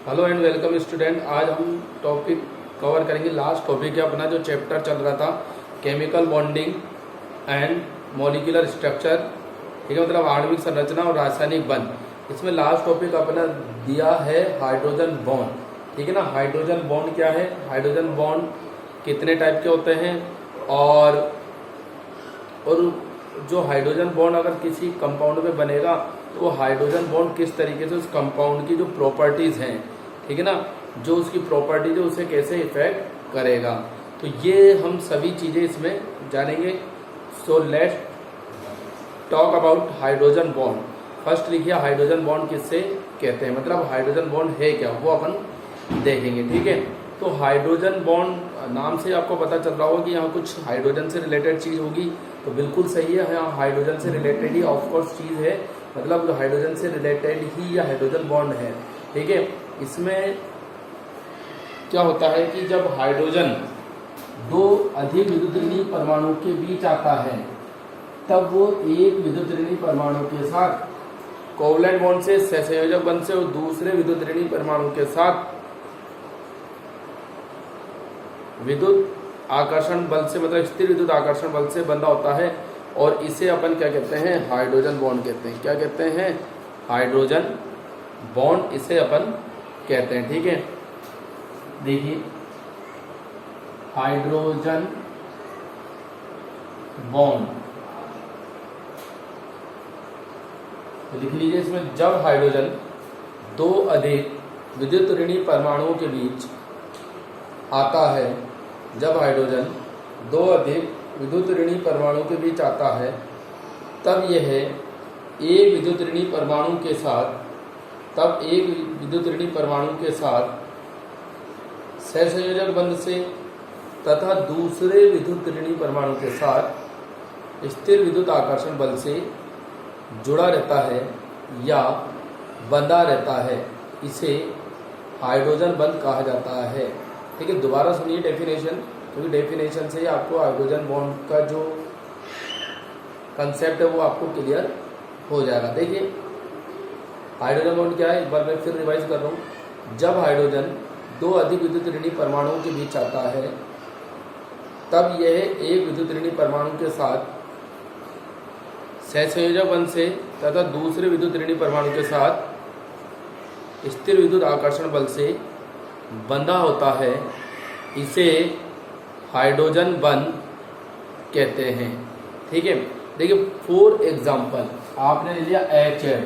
Hello and welcome student. आज हम topic cover करेंगे। लास्ट टॉपिक है अपना जो चैप्टर चल रहा था chemical bonding and molecular structure, ठीक है, मतलब आणविक संरचना और रासायनिक बंध। इसमें लास्ट टॉपिक अपना दिया है हाइड्रोजन बॉन्ड, ठीक है ना। हाइड्रोजन बॉन्ड क्या है, हाइड्रोजन बॉन्ड कितने टाइप के होते हैं, और जो हाइड्रोजन बॉन्ड अगर किसी कंपाउंड में बनेगा तो हाइड्रोजन बॉन्ड किस तरीके से उस कंपाउंड की जो प्रॉपर्टीज हैं, ठीक है ना, जो उसकी प्रॉपर्टीज है उसे कैसे इफेक्ट करेगा। तो ये हम सभी चीजें इसमें जानेंगे। So let's talk about hydrogen bond. First लिखिए हाइड्रोजन बॉन्ड किससे कहते हैं, मतलब हाइड्रोजन बॉन्ड है क्या, वो अपन देखेंगे, ठीक है। तो हाइड्रोजन बॉन्ड नाम से आपको पता चल रहा होगा कि यहाँ कुछ हाइड्रोजन से रिलेटेड चीज होगी, तो बिल्कुल सही है, यहाँ हाइड्रोजन से रिलेटेड ही ऑफकोर्स चीज है, मतलब हाइड्रोजन से रिलेटेड ही यह हाइड्रोजन बॉन्ड है, ठीक है। इसमें क्या होता है कि जब हाइड्रोजन दो अधिक विद्युत ऋणात्मक परमाणु के बीच आता है तब वो एक विद्युत ऋणात्मक परमाणु के साथ कोवलेंट बॉन्ड से सहसंयोजक बंध से और दूसरे विद्युत ऋणात्मक परमाणु के साथ विद्युत आकर्षण बल से, मतलब स्थिर विद्युत आकर्षण बल से बंधा होता है, और इसे अपन क्या कहते हैं, हाइड्रोजन बॉन्ड कहते हैं। क्या कहते हैं, हाइड्रोजन बॉन्ड इसे अपन कहते हैं, ठीक है। देखिए हाइड्रोजन बॉन्ड तो लिख लीजिए इसमें, जब हाइड्रोजन दो अधिक विद्युत ऋणात्मक परमाणुओं के बीच आता है, जब हाइड्रोजन दो अधिक विद्युत ऋणात्मक परमाणु के बीच आता है तब यह एक विद्युत ऋणात्मक परमाणु के साथ सहसंयोजक बंध से तथा दूसरे विद्युत ऋणात्मक परमाणु के साथ स्थिर विद्युत आकर्षण बल से जुड़ा रहता है या बंधा रहता है, इसे हाइड्रोजन बंध कहा जाता है, ठीक है। दोबारा सुनिए डेफिनेशन, क्योंकि डेफिनेशन से ही आपको हाइड्रोजन बॉन्ड का जो कंसेप्ट है वो आपको क्लियर हो जाएगा। देखिए हाइड्रोजन बॉन्ड क्या है, एक बार मैं फिर रिवाइज कर रहा हूँ। जब हाइड्रोजन दो अधिक विद्युत ऋणात्मक परमाणुओं के बीच आता है तब यह एक विद्युत ऋणात्मक परमाणु के साथ सहसंयोजक बंध से तथा दूसरे विद्युत ऋणात्मक परमाणु के साथ स्थिर विद्युत आकर्षण बल से बंधा होता है, इसे हाइड्रोजन बंध कहते हैं, ठीक है। देखिए फॉर एग्जाम्पल आपने ले लिया HF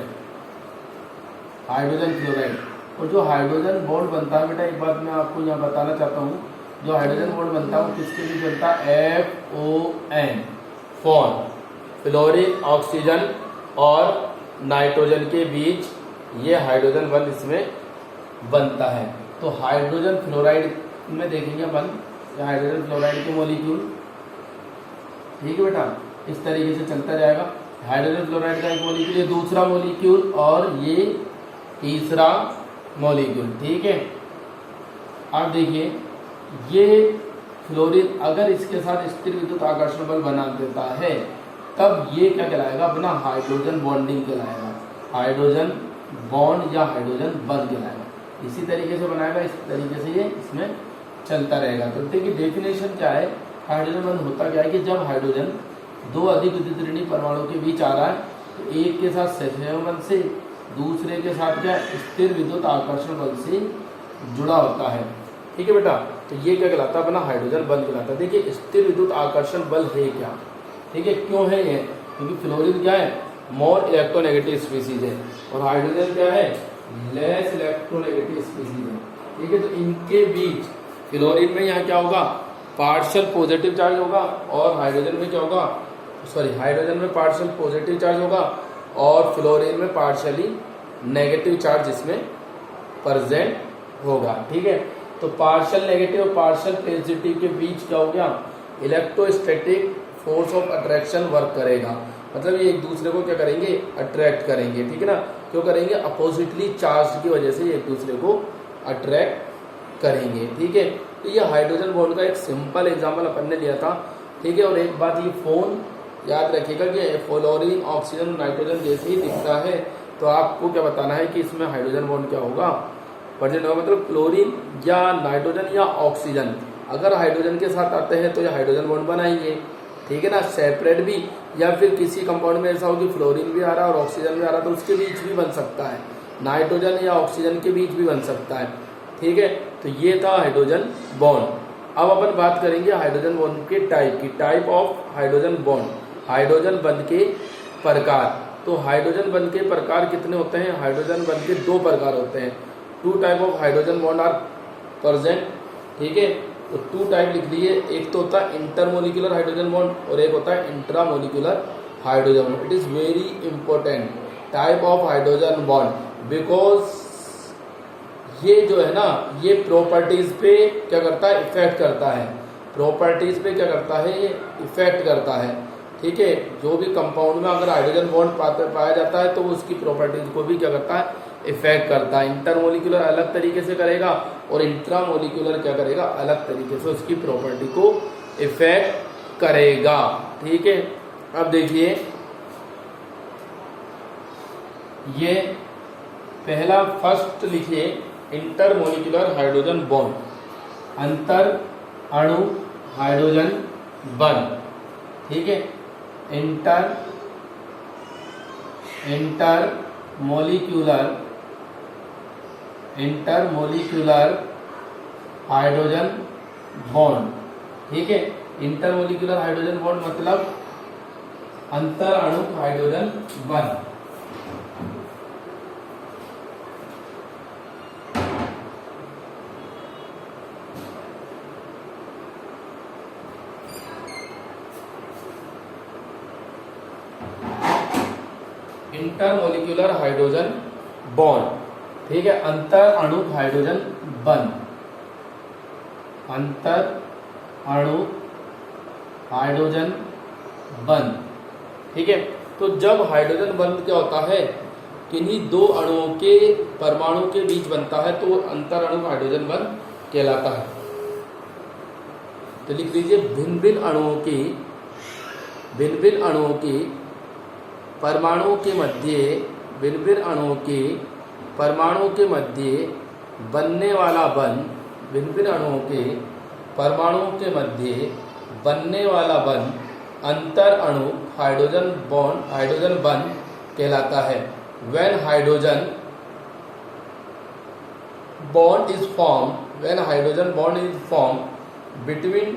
हाइड्रोजन क्लोराइड, और जो हाइड्रोजन बॉन्ड बनता है बेटा, एक बात मैं आपको यहाँ बताना चाहता हूँ, जो हाइड्रोजन बॉन्ड बनता है वो किसके बीच बनता है, FON फॉन, फ्लोरीन ऑक्सीजन और नाइट्रोजन के बीच ये हाइड्रोजन बंध इसमें बनता है। तो हाइड्रोजन फ्लोराइड में देखेंगे अपन, हाइड्रोजन फ्लोराइड के मॉलिक्यूल, ठीक है बेटा, इस तरीके से चलता जाएगा। हाइड्रोजन फ्लोराइड का एक मॉलिक्यूल, ये दूसरा मॉलिक्यूल और ये तीसरा मॉलिक्यूल, ठीक है। अब देखिए ये फ्लोरीन अगर इसके साथ स्थिर विद्युत आकर्षण बल बना देता है तब ये क्या कहलाएगा, अपना हाइड्रोजन बॉन्डिंग कहलाएगा, हाइड्रोजन बॉन्ड या हाइड्रोजन बंध कहलाएगा। इसी तरीके से बनाएगा, इस तरीके से ये इसमें चलता रहेगा। तो देखिए डेफिनेशन क्या है, हाइड्रोजन बंध होता क्या है कि जब हाइड्रोजन दो अधिक विद्युत ऋणात्मक परमाणु के बीच आ रहा है तो एक के साथ सहसंयोजक बंध से, दूसरे के साथ क्या स्थिर विद्युत आकर्षण बल से जुड़ा होता है, ठीक है बेटा। तो ये क्या कहलाता है, अपना हाइड्रोजन बंध कहलाता है। देखिए स्थिर विद्युत आकर्षण बल है क्या, ठीक है, क्यों है ये, क्योंकि फ्लोरीन क्या है, मोर इलेक्ट्रोनेगेटिव स्पीसीज है, और हाइड्रोजन क्या है, लेस इलेक्ट्रोनेगेटिव स्पीसीज है, ठीक है। तो इनके बीच फ्लोरीन में यहाँ क्या होगा, पार्शियल पॉजिटिव चार्ज होगा, और हाइड्रोजन में क्या होगा, हाइड्रोजन में पार्शियल पॉजिटिव चार्ज होगा और फ्लोरीन में पार्शियली नेगेटिव चार्ज इसमें प्रेजेंट होगा, ठीक है। तो पार्शियल नेगेटिव और पार्शियल पॉजिटिव के बीच क्या हो गया, electrostatic force of attraction work करेगा, मतलब ये एक दूसरे को क्या करेंगे, अट्रैक्ट करेंगे, ठीक है ना। क्यों करेंगे, अपोजिटली चार्ज की वजह से एक दूसरे को अट्रैक्ट करेंगे, ठीक है। तो ये हाइड्रोजन बॉन्ड का एक सिंपल एग्जांपल अपन ने लिया था, ठीक है। और एक बात ये फोन याद रखिएगा कि फ्लोरीन ऑक्सीजन नाइट्रोजन जैसे ही दिखता है तो आपको क्या बताना है कि इसमें हाइड्रोजन बॉन्ड क्या होगा, प्रेजेंट होगा मतलब क्लोरीन या नाइट्रोजन या ऑक्सीजन अगर हाइड्रोजन के साथ आते हैं तो ये हाइड्रोजन बॉन्ड बनाएंगे, ठीक है ना, सेपरेट भी, या फिर किसी कंपाउंड में ऐसा हो कि फ्लोरीन भी आ रहा है और ऑक्सीजन भी आ रहा है तो उसके बीच भी बन सकता है, नाइट्रोजन या ऑक्सीजन के बीच भी बन सकता है, ठीक है। तो ये था हाइड्रोजन बॉन्ड। अब अपन बात करेंगे हाइड्रोजन बॉन्ड के टाइप की, type of hydrogen bond, hydrogen बंध के प्रकार। तो हाइड्रोजन बंध के प्रकार कितने होते हैं? हाइड्रोजन बंध के दो प्रकार होते हैं। Two type of hydrogen bond are present, ठीक है। तो टू टाइप लिख दिए, एक तो होता है इंटरमोलिकुलर हाइड्रोजन बॉन्ड और एक होता है intramolecular hydrogen bond. It is very important type of hydrogen bond because ये जो है ना ये प्रॉपर्टीज पे क्या करता है? इफेक्ट करता है। प्रॉपर्टीज पे क्या करता है? ये इफेक्ट करता है, ठीक है। जो भी कंपाउंड में अगर हाइड्रोजन बॉन्ड पाया जाता है तो वो उसकी प्रॉपर्टीज को भी क्या करता है? इफेक्ट करता है। इंटरमोलिकुलर अलग तरीके से करेगा और इंट्रामोलिकुलर क्या करेगा? अलग तरीके से उसकी प्रॉपर्टी को इफेक्ट करेगा, ठीक है। अब देखिए ये पहला फर्स्ट लिखिए इंटरमोलिकुलर हाइड्रोजन बॉन्ड, अंतर अणु हाइड्रोजन बंध, ठीक है। इंटरमोलिकुलर हाइड्रोजन बॉन्ड, ठीक है। इंटरमोलिकुलर हाइड्रोजन बॉन्ड मतलब अंतर अणु हाइड्रोजन बंध। इंटरमोलिकुलर हाइड्रोजन बॉन्ड, ठीक है। अंतर अणु हाइड्रोजन बंध, अंतर अणु हाइड्रोजन बंध, ठीक है। तो जब हाइड्रोजन बंध क्या होता है? किन्हीं दो अणुओं के परमाणु के बीच बनता है तो अंतर अणु हाइड्रोजन बंध कहलाता है। तो लिख लीजिए भिन्न भिन्न अणुओं की परमाणुओं के मध्य, भिन्न भिन्न अणुओं के परमाणुओं के मध्य बनने वाला बंध, भिन्न भिन्न अणुओं के परमाणुओं के मध्य बनने वाला बंध अंतर अणु हाइड्रोजन बंध कहलाता है। When hydrogen bond is formed between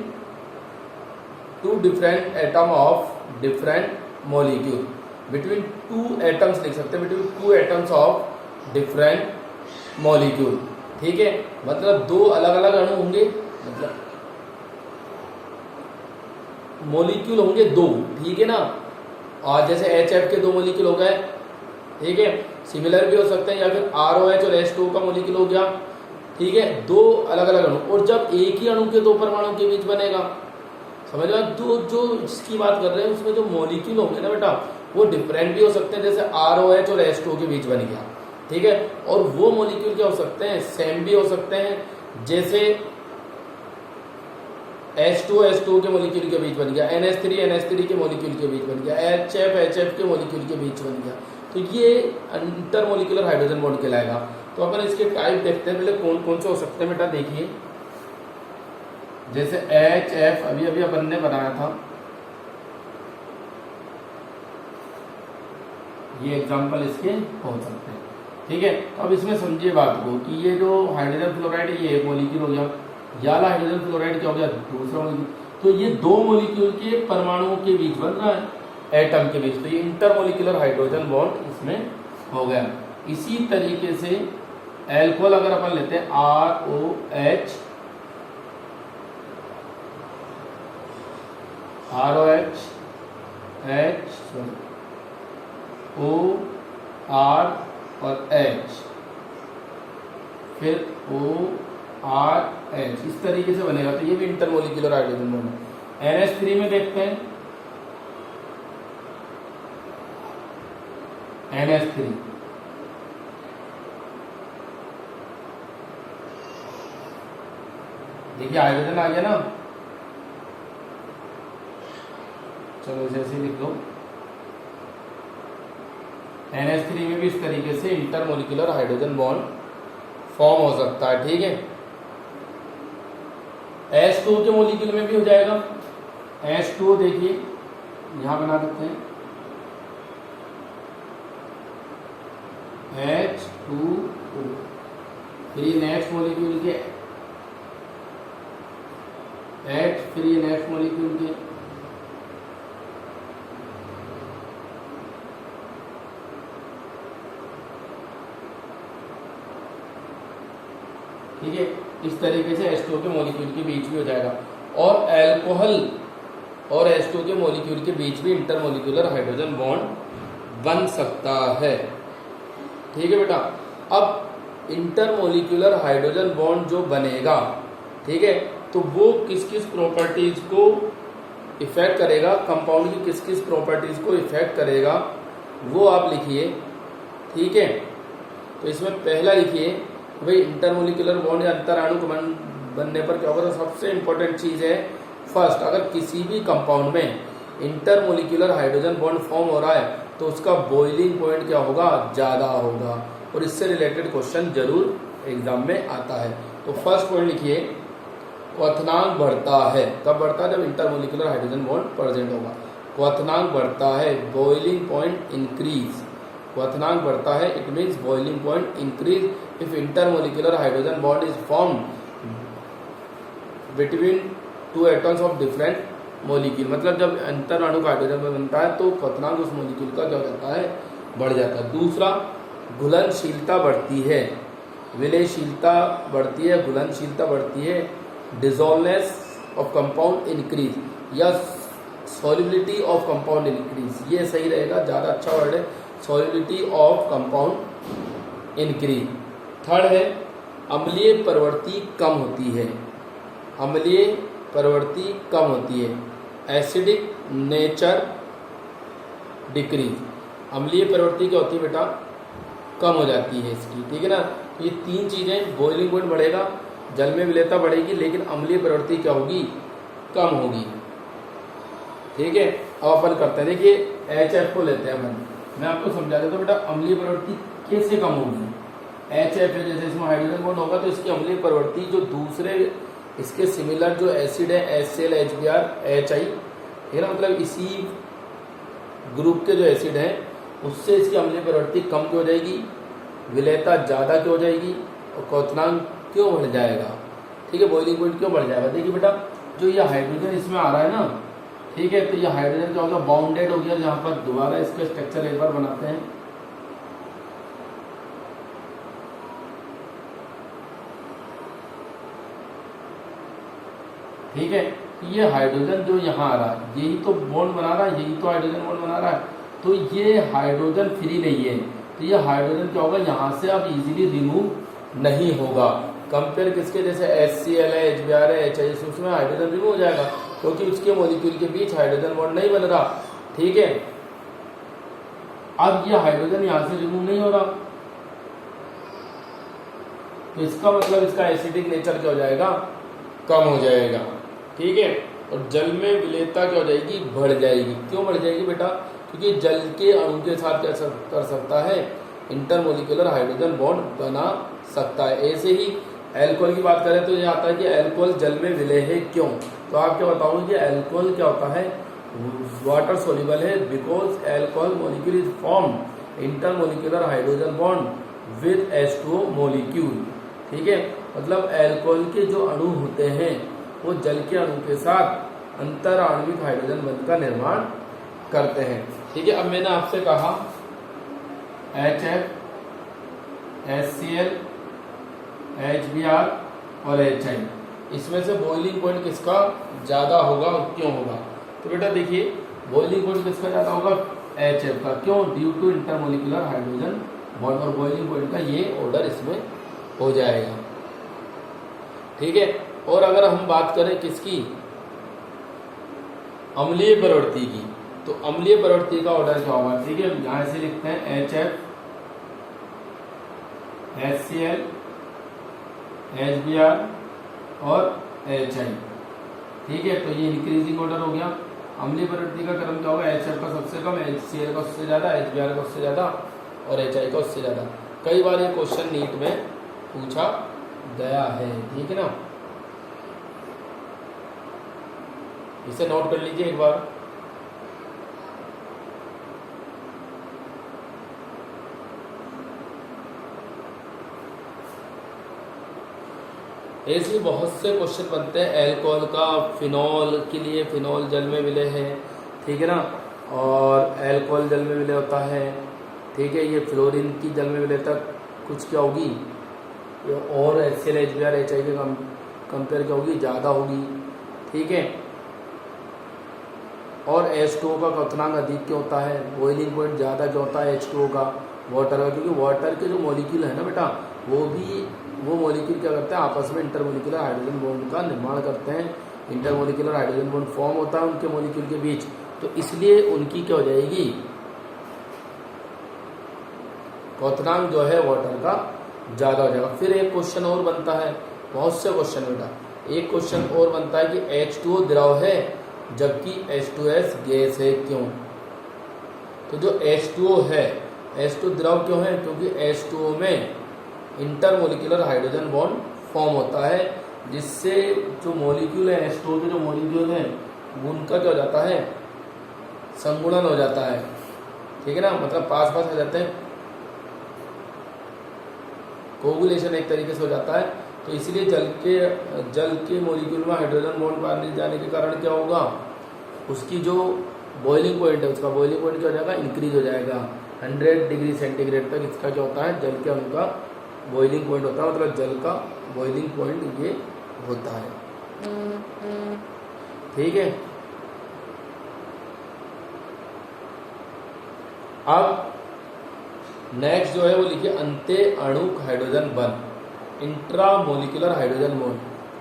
two different atom of different molecule, between two atoms लिख सकते हैं, between two atoms of different molecule, ठीक है। मतलब दो अलग अलग अणु होंगे, मतलब मोलिक्यूल होंगे दो, ठीक है ना। और जैसे HF के दो मोलिक्यूल हो गए, ठीक है। सिमिलर भी हो सकते हैं या फिर ROH और H2O का मोलिक्यूल हो गया, ठीक है। दो अलग अलग अणु, और जब एक ही अणु के दो परमाणु के बीच बनेगा, समझ लो, तो जो इसकी बात कर रहे हैं उसमें जो मोलिक्यूल होंगे ना बेटा वो डिफरेंट भी हो सकते हैं, जैसे ROH और H2O के बीच बन गया, ठीक है। और वो मोलिक्यूल क्या हो सकते हैं? सेम भी हो सकते हैं, जैसे H2O के मोलिक्यूल के बीच बन गया, NH3 के मोलिक्यूल के बीच बन गया, HF के मोलिक्यूल के बीच बन गया। तो ये इंटरमोलिकुलर हाइड्रोजन बॉन्ड कहलाएगा। तो अपन इसके टाइप देखते हैं, पहले कौन कौन से हो सकते हैं बेटा। देखिए जैसे HF अभी अपन ने बनाया था, ये एग्जांपल इसके हो सकते हैं, ठीक है। तो अब इसमें समझिए बात को कि ये जो हाइड्रोजन फ्लोराइड है ये एक मोलिक्यूल हो गया, ये वाला हाइड्रोजन फ्लोराइड क्या हो गया? दूसरा मोलिक्यूल। तो ये दो मोलिक्यूल के परमाणुओं के बीच बन रहा है, एटम के बीच, तो ये इंटरमोलिकुलर हाइड्रोजन बॉन्ड इसमें हो गया। इसी तरीके से एल्कोहल अगर अपन लेते हैं ROH O R और H, फिर ORH, इस तरीके से बनेगा। तो ये भी इंटरमोलिकुलर हाइड्रोजन बॉन्ड है। NH3 में देखते हैं, NH3 देखिए हाइड्रोजन आ गया ना, चलो इसे ऐसे लिख लो। NH3 में भी इस तरीके से इंटरमोलिकुलर हाइड्रोजन बॉन्ड फॉर्म हो सकता है। ठीक है, H2O के मॉलिक्यूल में भी हो जाएगा। H2O देखिए यहां बना देते हैं H2O, फिर ये नेक्स्ट मॉलिक्यूल के H, फिर ये नेक्स्ट मॉलिक्यूल के ठीक है, इस तरीके से H2O के मॉलिक्यूल के बीच भी हो जाएगा। और अल्कोहल और H2O के मॉलिक्यूल के बीच भी इंटरमोलिक्यूलर हाइड्रोजन बॉन्ड बन सकता है। ठीक है बेटा, अब इंटरमोलिक्यूलर हाइड्रोजन बॉन्ड जो बनेगा, ठीक है, तो वो किस किस प्रॉपर्टीज को इफेक्ट करेगा, कंपाउंड की किस किस प्रॉपर्टीज को इफेक्ट करेगा, वो आप लिखिए। ठीक है, तो इसमें पहला लिखिए भाई इंटरमोलिक्यूलर बॉन्ड या अंतराणु बनने पर क्या होगा। तो सबसे इंपॉर्टेंट चीज है फर्स्ट, अगर किसी भी कंपाउंड में इंटरमोलिक्यूलर हाइड्रोजन बॉन्ड फॉर्म हो रहा है तो उसका बॉइलिंग पॉइंट क्या होगा, ज्यादा होगा। और इससे रिलेटेड क्वेश्चन जरूर एग्जाम में आता है। तो फर्स्ट पॉइंट लिखिए, क्वथनांक बढ़ता है। कब बढ़ता है, जब इंटरमोलिक्यूलर हाइड्रोजन बॉन्ड प्रेजेंट होगा। क्वथनांक बढ़ता है, बॉइलिंग पॉइंट इंक्रीज। क्वथनांक बढ़ता है, it means boiling point increase if intermolecular hydrogen bond is form between two atoms of different molecule. मतलब जब अंतराणु का हाइड्रोजन बनता है तो क्वथनांक उस मॉलिक्यूल का क्या हो जाता है, बढ़ जाता है। दूसरा, घुलनशीलता बढ़ती है, विलयशीलता बढ़ती है, घुलनशीलता बढ़ती है। डिसॉल्वनेस ऑफ कंपाउंड इंक्रीज या सॉल्युबिलिटी ऑफ कंपाउंड इंक्रीज, ये सही रहेगा, ज़्यादा अच्छा वर्ड है, solubility of compound increase. Third है, अम्लीय प्रवृत्ति कम होती है, अम्लीय प्रवृत्ति कम होती है। एसिडिक नेचर डिक्रीज, अम्लीय प्रवृत्ति क्या होती है बेटा, कम हो जाती है इसकी। ठीक है ना, तो ये तीन चीज़ें, बॉइलिंग पॉइंट बढ़ेगा, जल में विलेयता बढ़ेगी, लेकिन अम्लीय प्रवृत्ति क्या होगी, कम होगी। ठीक है, अब अपन करते हैं, देखिए HF को लेते हैं अपन, मैं आपको समझा देता हूँ बेटा अम्लीय प्रवृत्ति कैसे कम होगी। HF है, जैसे इसमें हाइड्रोजन बॉन्ड होगा तो इसकी अम्लीय प्रवृत्ति जो दूसरे इसके सिमिलर जो एसिड है HCl, HBr, HI, है ना, मतलब इसी ग्रुप के जो एसिड है उससे इसकी अम्लीय प्रवृत्ति कम क्यों हो जाएगी, विलेयता ज़्यादा क्यों हो जाएगी और क्वथनांक क्यों बढ़ जाएगा। ठीक है, बॉइलिंग पॉइंट क्यों बढ़ जाएगा। देखिए बेटा, जो ये हाइड्रोजन इसमें आ रहा है ना, ठीक है, तो ये हाइड्रोजन क्या होगा, बाउंडेड हो गया। यहाँ पर दोबारा इसका स्ट्रक्चर एक बार बनाते हैं। ठीक है, ये हाइड्रोजन जो यहाँ आ रहा है यही तो बॉन्ड बना रहा है, यही तो हाइड्रोजन बॉन्ड बना रहा है, तो ये हाइड्रोजन फ्री नहीं है, तो ये हाइड्रोजन क्या होगा, यहाँ से अब इजीली रिमूव नहीं होगा। कंपेयर किसके, जैसे HCl है, HBr है, HI, उसमें हाइड्रोजन रिमूव हो जाएगा क्योंकि उसके मॉलिक्यूल के बीच हाइड्रोजन बॉन्ड नहीं बन रहा। ठीक है, अब ये हाइड्रोजन यहाँ से रिमूव नहीं हो रहा, तो इसका मतलब इसका एसिडिक नेचर क्या हो जाएगा, कम हो जाएगा। ठीक है, और जल में विलेयता क्या हो जाएगी, बढ़ जाएगी। क्यों बढ़ जाएगी बेटा, क्योंकि जल के अणु के साथ क्या कर सकता है, इंटरमोलिक्यूलर हाइड्रोजन बॉन्ड बना सकता है। ऐसे ही अल्कोहल की बात करें तो ये आता है कि अल्कोहल जल में विलय है, क्यों, तो आप क्या बताओगे कि अल्कोहल क्या होता है, वाटर सोल्यूबल है, because alcohol molecule is form intermolecular hydrogen bond with H2O molecule. ठीक है, मतलब अल्कोहल के जो अणु होते हैं वो जल के अणु के साथ अंतर आणविक हाइड्रोजन बंध का निर्माण करते हैं। ठीक है, अब मैंने आपसे कहा HF, HCl, HBr और HI, इसमें से बॉइलिंग पॉइंट किसका ज्यादा होगा और क्यों होगा। तो बेटा देखिए, बॉइलिंग पॉइंट किसका ज्यादा होगा, HF का। क्यों, due to intermolecular hydrogen bond, और बॉइलिंग पॉइंट का ये ऑर्डर इसमें हो जाएगा। ठीक है, और अगर हम बात करें किसकी, अम्लीय प्रवृत्ति की, तो अम्लीय प्रवृत्ति का ऑर्डर क्या होगा। ठीक है, यहां से लिखते हैं HF, HCl, HBr और HI। ठीक है, तो ये इंक्रीजिंग ऑर्डर हो गया। अम्लीय प्रवृत्ति का क्रम क्या होगा, HF का सबसे कम, HCl का उससे ज्यादा, HBr का उससे ज्यादा और HI का उससे ज्यादा। कई बार ये क्वेश्चन नीट में पूछा गया है। ठीक है ना, इसे नोट कर लीजिए एक बार। ऐसे ही बहुत से क्वेश्चन बनते हैं एल्कोहल का, फिनॉल के लिए, फिनॉल जल में मिले हैं, ठीक है ना, और एल्कोहल जल में मिले होता है, ठीक है, ये फ्लोरीन की जल में मिले तक कुछ क्या होगी, और HCl HBr HI के कंपेयर क्या होगी, ज़्यादा होगी, ठीक है। और H2O का क्वथनांक अधिक क्यों होता है, बॉइलिंग पॉइंट ज़्यादा क्यों होता है H2O का वाटर का, क्योंकि वाटर के जो मॉलिक्यूल है ना बेटा, वो मॉलिक्यूल क्या करते हैं, आपस में इंटरमोलिकुलर हाइड्रोजन बॉन्ड का निर्माण करते हैं, इंटरमोलिकुलर हाइड्रोजन बॉन्ड फॉर्म होता है उनके मॉलिक्यूल के बीच, तो इसलिए उनकी क्या हो जाएगी, क्वथनांक जो है वाटर का ज़्यादा हो जाएगा। फिर एक क्वेश्चन और बनता है, बहुत से क्वेश्चन बेटा, एक क्वेश्चन और बनता है कि H2O द्रव है जबकि H2S गैस है, क्यों। तो जो H2O है, H2 द्रव क्यों है, क्योंकि H2O में इंटरमोलिकुलर हाइड्रोजन बॉन्ड फॉर्म होता है, जिससे जो मॉलिक्यूल है H2O के जो मॉलिक्यूल हैं उनका क्या हो जाता है, संगुणन हो जाता है, ठीक है ना, मतलब पास पास आ जाते हैं, कोगुलेशन एक तरीके से हो जाता है। तो इसलिए जल के मॉलिक्यूल में हाइड्रोजन बॉन्ड पाने जाने के कारण क्या होगा, उसकी जो बॉइलिंग पॉइंट है, उसका बॉइलिंग पॉइंट क्या हो जाएगा, इंक्रीज हो जाएगा 100 डिग्री सेंटीग्रेड तक। इसका क्या होता है, जल के अणु का बॉइलिंग पॉइंट होता है, मतलब जल का बॉइलिंग पॉइंट ये होता है, ठीक है। अब नेक्स्ट जो है वो लिखिए अंत्य अणुक हाइड्रोजन बंध, इंट्रामोलिकुलर हाइड्रोजन बॉन्ड,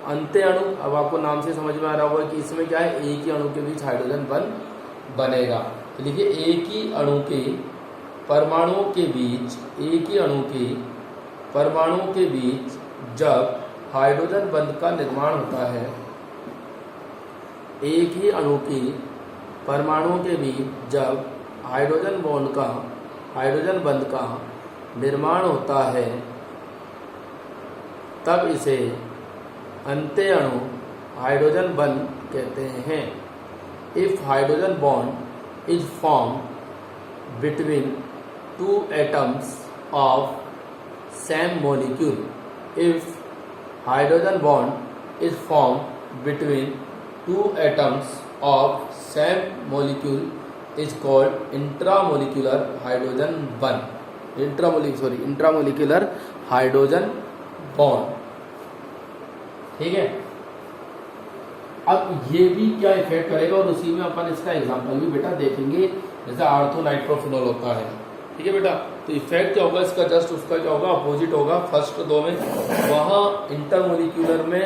अंत्य अणु। अब आपको नाम से समझ में आ रहा होगा कि इसमें क्या है, एक ही अणु के बीच हाइड्रोजन बंध बनेगा। तो लिखिए एक ही अणु के परमाणुओं के बीच, एक ही अणु के परमाणुओं के बीच जब हाइड्रोजन बंध का निर्माण होता है, एक ही अणु के परमाणुओं के बीच जब हाइड्रोजन बंध का निर्माण होता है, तब इसे अंत्य अणु हाइड्रोजन बंध कहते हैं। If hydrogen bond is form between two atoms of same molecule, if hydrogen bond is form between two atoms of same molecule is called intramolecular hydrogen bond, intramolecular hydrogen bond, ठीक है। अब ये भी क्या effect करेगा, और उसी में अपन इसका एग्जांपल भी बेटा देखेंगे, जैसे आर्थोनाइट्रोफिनॉल होता है, ठीक है बेटा। तो इफेक्ट क्या होगा इसका, जस्ट उसका क्या होगा, अपोजिट होगा। फर्स्ट दो में वहाँ इंटरमोलिकुलर में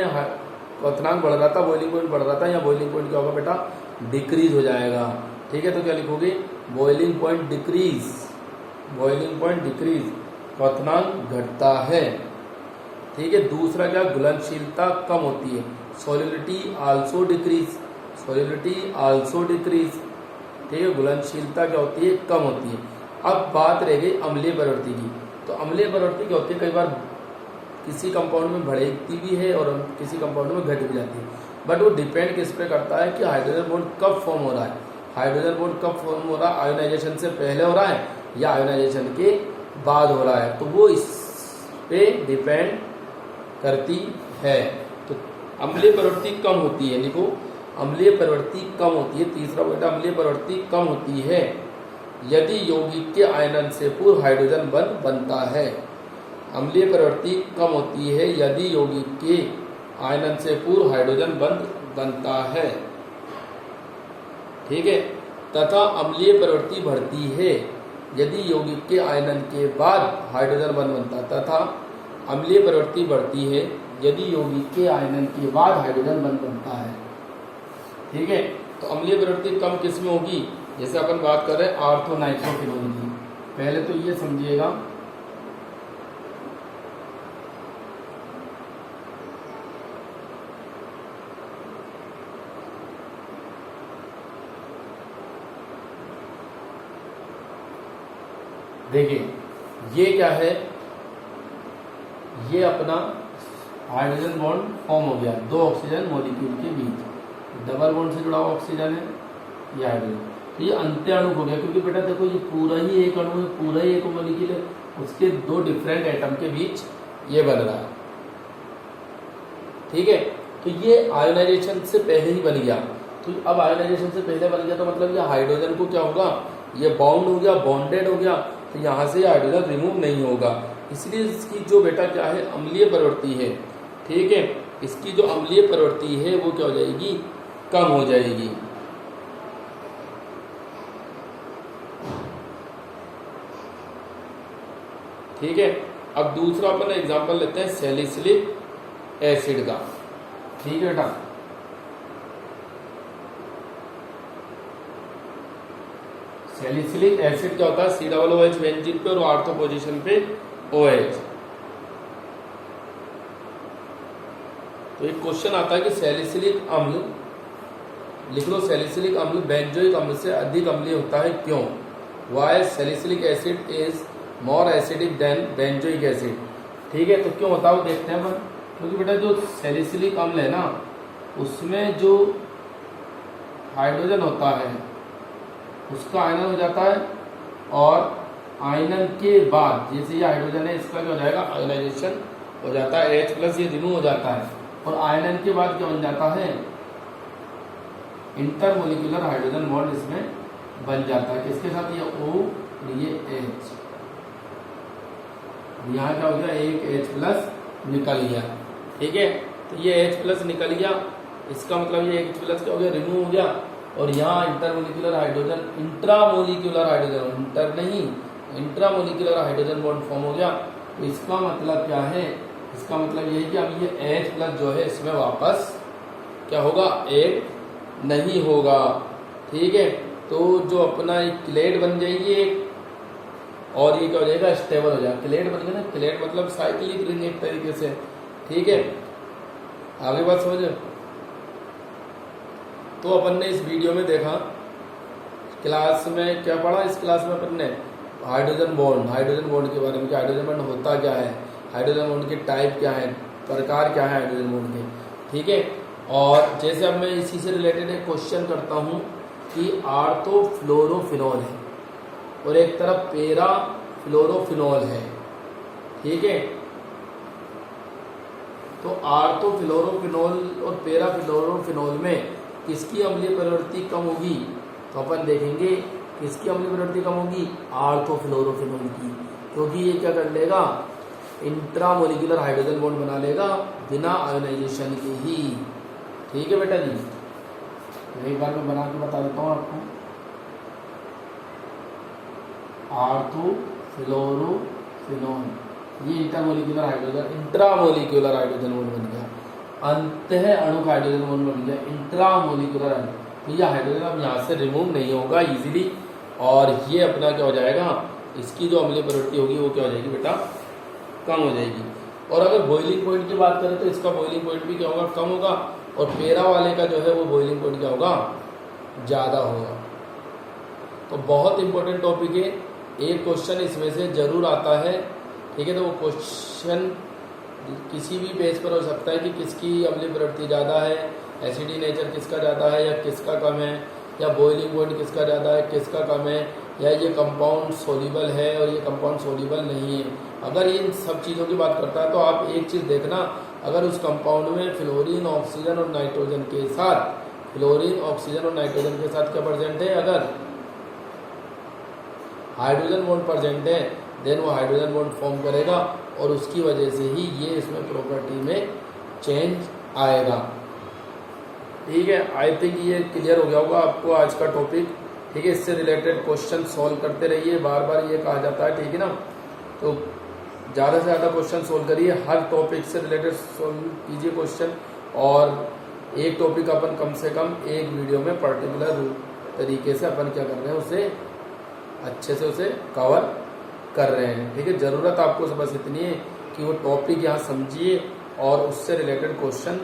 क्वथनांक बढ़ रहा था, बॉइलिंग पॉइंट बढ़ रहा था, या बॉइलिंग पॉइंट क्या होगा बेटा, डिक्रीज हो जाएगा, ठीक है। तो क्या लिखोगे, boiling point decrease, boiling point decrease, क्वथनांक घटता है, ठीक है। दूसरा क्या, घुलनशीलता कम होती है, solidity also decrease, solidity also decrease, ठीक है, घुलनशीलता क्या होती है, कम होती है। अब बात रह गई अम्लीय प्रवृत्ति की। तो अम्लीय प्रवृत्ति क्या होती है, कई बार किसी कंपाउंड में बढ़ती भी है और किसी कंपाउंड में घट भी जाती है, बट वो डिपेंड किस पे करता है कि हाइड्रोजन बॉन्ड कब फॉर्म हो रहा है, हाइड्रोजन बॉन्ड कब फॉर्म हो रहा है, आयोनाइजेशन से पहले हो रहा है या आयोनाइजेशन के बाद हो रहा है, तो वो इस पे डिपेंड करती है। तो अम्लीय प्रवृत्ति कम होती है, लिखो अम्लीय प्रवृत्ति कम होती है। तीसरा बेटा, अम्लीय प्रवृत्ति कम होती है यदि यौगिक के आयनन से पूर्व हाइड्रोजन बंध बनता है। अम्लीय प्रवृत्ति कम होती है यदि यौगिक के आयनन से पूर्व हाइड्रोजन बंध बनता है, ठीक है। तथा अम्लीय प्रवृत्ति बढ़ती है यदि यौगिक के आयनन के बाद हाइड्रोजन बंध बनता है, तथा अम्लीय प्रवृत्ति बढ़ती है यदि यौगिक के आयनन के बाद हाइड्रोजन बंध बनता है, ठीक है। तो अम्लीय प्रवृत्ति कम किस में होगी, जैसे अपन बात कर रहे हैं आर्थोनाइट्रोफिनॉल की। पहले तो ये समझिएगा, देखिए ये क्या है, ये अपना हाइड्रोजन बॉन्ड फॉर्म हो गया दो ऑक्सीजन मॉलिक्यूल के बीच, डबल बॉन्ड से जुड़ा हुआ ऑक्सीजन है, ये हाइड्रोजन, तो ये अंत्याणु हो गया, क्योंकि बेटा देखो ये पूरा ही एक अणु है, पूरा ही एक मॉलिक्यूल है, उसके दो डिफरेंट एटम के बीच ये बन रहा है। ठीक है, तो ये आयोनाइजेशन से पहले ही बन गया, तो अब आयोनाइजेशन से पहले बन गया तो मतलब ये हाइड्रोजन को क्या होगा, ये बाउंड हो गया, बॉन्डेड हो गया, तो यहाँ से हाइड्रोजन रिमूव नहीं होगा, इसलिए इसकी जो बेटा क्या है अम्लीय प्रवृत्ति है, ठीक है, इसकी जो अम्लीय प्रवृत्ति है वो क्या हो जाएगी, कम हो जाएगी। ठीक है, अब दूसरा अपन एग्जांपल लेते हैं सैलिसिलिक एसिड का। ठीक है बेटा, सैलिसिलिक एसिड क्या होता है, COOH बेंजीन पे और ऑर्थो पोजीशन पे OH। तो एक क्वेश्चन आता है कि सैलिसिलिक अम्ल, लिख लो सैलिसिलिक अम्ल बेंजोइक अम्ल से अधिक अम्लीय होता है, क्यों? Why salicylic acid is more acidic than benzoic acid. ठीक है, तो क्यों होता है वो देखते हैं अपन, क्योंकि बेटा जो सैलिसिलिक अम्ल है ना उसमें जो हाइड्रोजन होता है उसका आयनन हो जाता है, और आयनन के बाद जैसे ये हाइड्रोजन है इसका क्या हो जाएगा, आयोनाइजेशन हो जाता है, H+ ये रिमूव हो जाता है, और आयनन के बाद क्या बन जाता है, इंटरमोलिकुलर हाइड्रोजन बॉन्ड इसमें बन जाता है, किसके साथ, ये O और ये H, यहाँ क्या हो गया, एक H+ निकल गया। ठीक है, तो ये H+ निकल गया, इसका मतलब ये H+ क्या हो गया, रिमूव हो गया, और यहाँ intermolecular hydrogen, intramolecular hydrogen, inter नहीं इंट्रामोलिकुलर हाइड्रोजन बॉन्ड फॉर्म हो गया। तो इसका मतलब क्या है, इसका मतलब ये है कि अब ये H+ जो है इसमें वापस क्या होगा, ऐड नहीं होगा। ठीक है, तो जो अपना एक क्लेड बन जाएगी एक, और ये क्या हो जाएगा, स्टेबल हो जाएगा, क्लेड बन गया ना, क्लेड मतलब साइक्लिक रिंग एक तरीके से। ठीक है, आगे बात समझो। तो अपन ने इस वीडियो में देखा, क्लास में क्या पढ़ा, इस क्लास में अपन ने हाइड्रोजन बॉन्ड के बारे में, कि हाइड्रोजन बॉन्ड होता क्या है, हाइड्रोजन बॉन्ड के टाइप क्या है, प्रकार क्या है हाइड्रोजन बॉन्ड के। ठीक है, और जैसे अब मैं इसी से रिलेटेड एक क्वेश्चन करता हूँ कि ऑर्थोफ्लोरोफिनॉल है और एक तरफ पेरा फ्लोरोफिनॉल है। ठीक है, तो ऑर्थोफ्लोरोफिनॉल और पेरा फ्लोरोफिनॉल में किसकी अम्लीय प्रवृत्ति कम होगी, तो अपन देखेंगे किसकी अम्लीय प्रवृत्ति कम होगी, ऑर्थोफ्लोरोफिनॉल की, क्योंकि ये क्या कर लेगा, इंट्रामोलिकुलर हाइड्रोजन बॉन्ड बना लेगा बिना आयोनाइजेशन के ही। ठीक है बेटा जी, एक बार मैं बना के बता देता हूँ आपको, ऑर्थोफ्लोरोफिनॉल ये intermolecular hydrogen, intramolecular hydrogen bond बन गया, अंतः अणु हाइड्रोजन बॉन्ड बन गया इंट्रामोलिकुलर। तो ये हाइड्रोजन अब यहाँ से रिमूव नहीं होगा इजीली, और ये अपना क्या हो जाएगा, इसकी जो अम्लीय प्रवृत्ति होगी वो क्या हो जाएगी बेटा, कम हो जाएगी। और अगर बॉइलिंग पॉइंट की बात करें तो इसका बॉइलिंग पॉइंट भी क्या होगा, कम होगा, और पेरा वाले का जो है वो बॉइलिंग पॉइंट क्या होगा, ज़्यादा होगा। तो बहुत इंपॉर्टेंट टॉपिक है, एक क्वेश्चन इसमें से जरूर आता है। ठीक है, तो वो क्वेश्चन किसी भी बेस पर हो सकता है कि किसकी अम्लीय प्रवृत्ति ज़्यादा है, एसिडी नेचर किसका ज़्यादा है या किसका कम है, या बॉइलिंग पॉइंट किसका ज़्यादा है किसका कम है, या ये कंपाउंड सोल्यूबल है और ये कंपाउंड सोल्यूबल नहीं है। अगर इन सब चीज़ों की बात करता है तो आप एक चीज़ देखना, अगर उस कंपाउंड में फ्लोरीन ऑक्सीजन और नाइट्रोजन के साथ, फ्लोरीन ऑक्सीजन और नाइट्रोजन के साथ क्या प्रेजेंट है, अगर हाइड्रोजन बॉन्ड प्रेजेंट है देन वो हाइड्रोजन बॉन्ड फॉर्म करेगा, और उसकी वजह से ही ये इसमें प्रॉपर्टी में चेंज आएगा। ठीक है, आई थिंक ये क्लियर हो गया होगा आपको आज का टॉपिक। ठीक है, इससे रिलेटेड क्वेश्चन सॉल्व करते रहिए, बार बार ये कहा जाता है। ठीक है ना, तो ज़्यादा से ज़्यादा क्वेश्चन सॉल्व करिए, हर टॉपिक से रिलेटेड सॉल्व कीजिए क्वेश्चन, और एक टॉपिक अपन कम से कम एक वीडियो में पर्टिकुलर तरीके से अपन क्या कर रहे हैं, उसे अच्छे से उसे कवर कर रहे हैं। ठीक है, ज़रूरत आपको बस इतनी है कि वो टॉपिक यहाँ समझिए और उससे रिलेटेड क्वेश्चन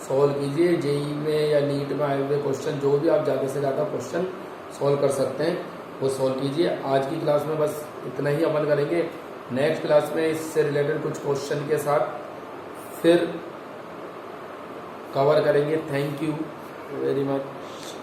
सॉल्व कीजिए। जेई में या नीट में आए हुए क्वेश्चन, जो भी आप ज़्यादा से ज़्यादा क्वेश्चन सॉल्व कर सकते हैं वो सॉल्व कीजिए। आज की क्लास में बस इतना ही अपन करेंगे, नेक्स्ट क्लास में इससे रिलेटेड कुछ क्वेश्चन के साथ फिर कवर करेंगे। Thank you very much.